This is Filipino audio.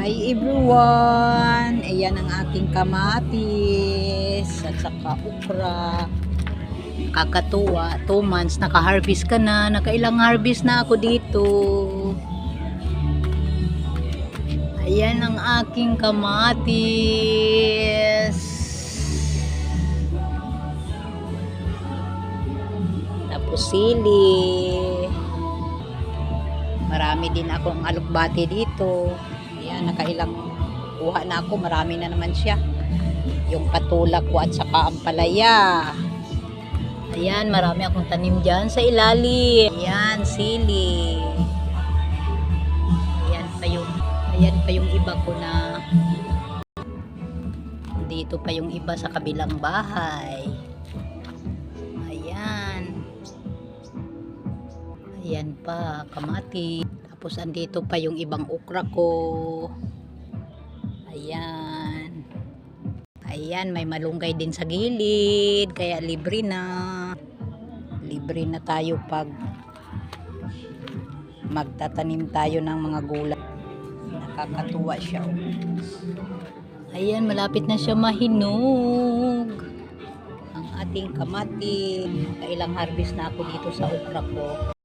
Hi everyone! Ayan ang ating kamatis at saka okra. Kakatuwa, 2 months naka-harvest ka na. Nakailang harvest na ako dito. Ayan ang aking kamatis. Tapos sili. Marami din akong alokbate dito. Ayan, nakailang kuha na ako. Marami na naman siya. Yung patulak ko at saka ampalaya. Ayan, marami akong tanim dyan sa ilalim. Ayan, sili. Ayan pa yung iba ko na. Dito pa yung iba sa kabilang bahay. Ayan. Ayan pa, kamati. Tapos andito pa yung ibang okra ko. Ayan. Ayan, may malunggay din sa gilid. Kaya libre na. Libre na tayo pag magtatanim tayo ng mga gulay. Nakakatuwa siya. Ayan, malapit na siya mahinog. Ang ating kamati. Kailang harvest na ako dito sa okra ko.